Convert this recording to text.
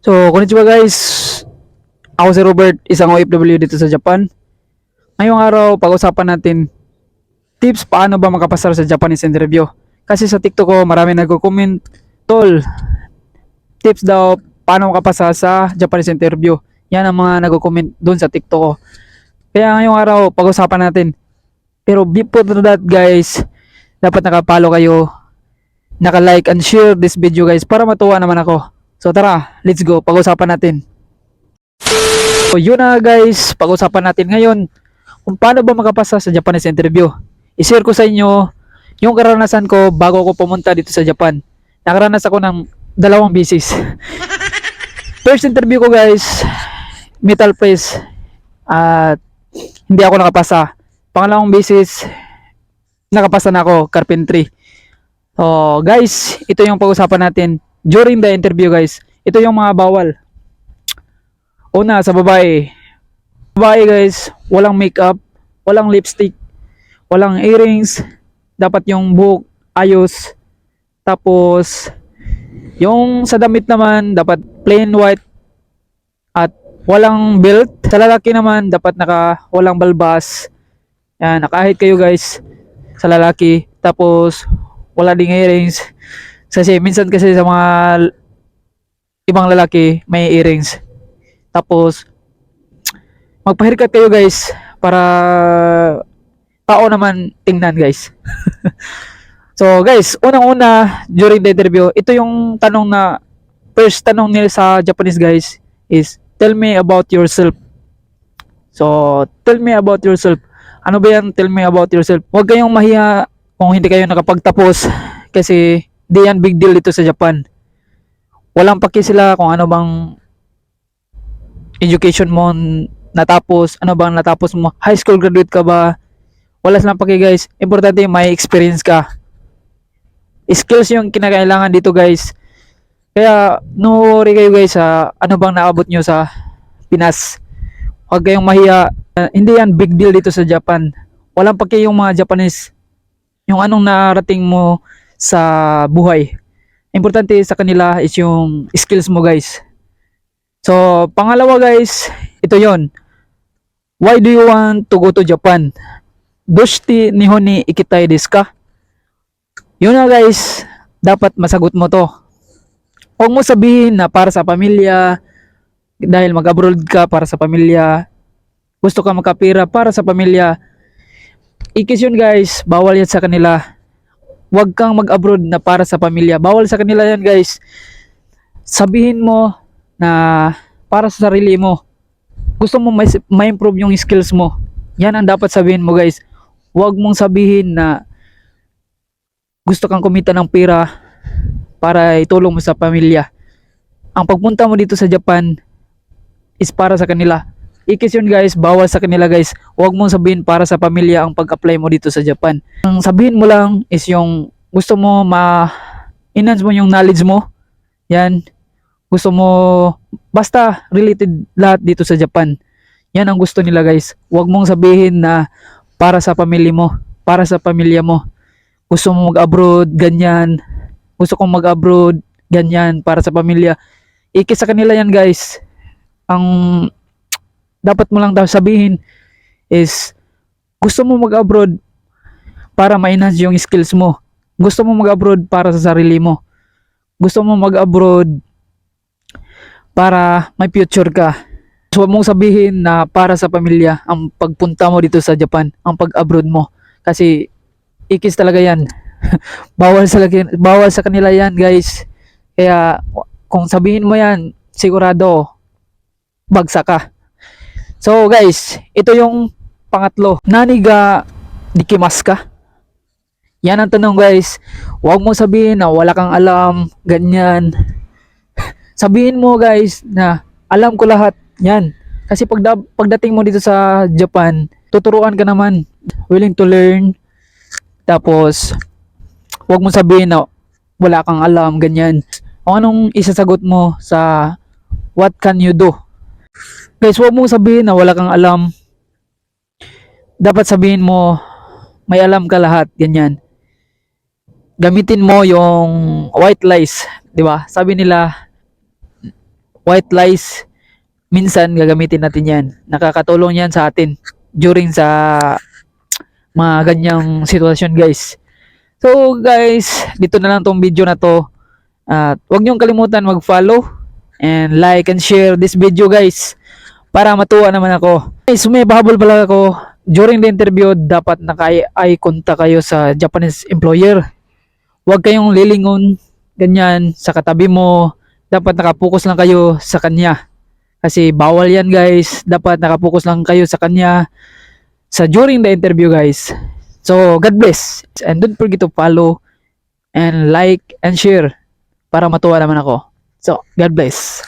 So, konnichiwa guys. Ako si Robert, isang OFW dito sa Japan. Ngayong araw, pag-usapan natin tips paano ba makapasar sa Japanese interview. Kasi sa TikTok ko, marami nagko-comment, tol, tips daw paano makapasa sa Japanese interview. Yan ang mga nagko-comment doon sa TikTok ko. Kaya ngayong araw, pag-usapan natin. Pero before that guys, dapat nakapalo kayo, naka-like and share this video guys para matuwa naman ako. So tara, let's go, pag-usapan natin. So yun na guys, pag-usapan natin ngayon kung paano ba makapasa sa Japanese interview. I-share ko sa inyo yung karanasan ko bago ako pumunta dito sa Japan. Nakaranas ako ng 2 beses. First interview ko guys, metal press, at hindi ako nakapasa. Pangalawang beses, nakapasa na ako, carpentry. So guys, ito yung pag-usapan natin during the interview guys. Ito yung mga bawal. Una, sa babae. Babae guys, walang makeup, walang lipstick, walang earrings, dapat yung buhok ayos. Tapos, yung sa damit naman, dapat plain white at walang belt. Sa lalaki naman, dapat walang balbas. Yan, nakahit kayo guys sa lalaki. Tapos, wala ding earrings. Kasi minsan kasi sa mga ibang lalaki, may earrings. Tapos, magpa-haircut kayo guys para tao naman tingnan guys. So guys, unang-una during the interview, ito yung tanong na first tanong nila sa Japanese guys is tell me about yourself. So, tell me about yourself. Ano ba yan? Tell me about yourself. Huwag kayong mahiya kung hindi kayo nakapagtapos kasi di yan big deal dito sa Japan. Walang paki sila kung ano bang education mo natapos, ano bang natapos mo, high school graduate ka ba, wala silang paki guys. Importante may experience ka. Skills yung kinakailangan dito guys. Kaya no worry kayo guys sa ano bang naabot nyo sa Pinas. Huwag kayong mahiya. Hindi yan big deal dito sa Japan. Walang paki yung mga Japanese yung anong narating mo sa buhay. Importante sa kanila is yung skills mo guys. So pangalawa guys, ito yon. Why do you want to go to Japan? Doshite nihon ni ikitai desu ka? Yun na guys, dapat masagot mo to. Huwag mo sabihin na para sa pamilya, dahil mag-abroad ka para sa pamilya, gusto ka makapira para sa pamilya. Ikis yun guys, bawal yan sa kanila. Huwag kang mag-abroad na para sa pamilya. Bawal sa kanila yan guys. Sabihin mo na para sa sarili mo. Gusto mo ma-improve yung skills mo. Yan ang dapat sabihin mo guys. Huwag mong sabihin na gusto kang kumita ng pera para itulong mo sa pamilya. Ang pagpunta mo dito sa Japan is para sa kanila. Ikis yun guys, bawal sa kanila guys. Huwag mong sabihin para sa pamilya ang pag-apply mo dito sa Japan. Ang sabihin mo lang is yung gusto mo ma-enhance mo yung knowledge mo. Yan. Gusto mo, basta related lahat dito sa Japan. Yan ang gusto nila guys. Huwag mong sabihin na para sa pamilya mo, para sa pamilya mo. Gusto mo mag-abroad, ganyan. Gusto kong mag-abroad, ganyan, para sa pamilya. Ikis sa kanila yan guys. Ang dapat mo lang daw sabihin is gusto mo mag-abroad para ma-enhance yung skills mo. Gusto mo mag-abroad para sa sarili mo. Gusto mo mag-abroad para may future ka. So, huwag mong sabihin na para sa pamilya ang pagpunta mo dito sa Japan, ang pag-abroad mo. Kasi ikis talaga yan. Bawal sa kanila yan guys. Kaya kung sabihin mo yan, sigurado bagsak ka. So guys, ito yung pangatlo. Nani ga dikimasu ka? Yan ang tanong guys. Huwag mo sabihin na wala kang alam, ganyan. Sabihin mo guys na alam ko lahat. Yan. Kasi pagdating mo dito sa Japan, tuturuan ka naman. Willing to learn. Tapos, huwag mo sabihin na wala kang alam, ganyan. O anong isasagot mo sa what can you do? Guys, huwag mo sabihin na wala kang alam. Dapat sabihin mo may alam ka lahat, ganyan. Gamitin mo yung white lies, di ba? Sabi nila, white lies, minsan gagamitin natin yan. Nakakatulong yan sa atin during sa mga ganyang sitwasyon guys. So guys, dito na lang tong video na to. At huwag niyong kalimutan mag-follow and like and share this video guys para matuwa naman ako. Guys, may pahabol pala ako. During the interview, dapat naka-eye contact kayo sa Japanese employer. Huwag kayong lilingon ganyan sa katabi mo. Dapat nakapokus lang kayo sa kanya. Kasi bawal yan guys. Dapat nakapokus lang kayo sa kanya sa during the interview guys. So, God bless. And don't forget to follow and like and share para matuwa naman ako. So, God bless.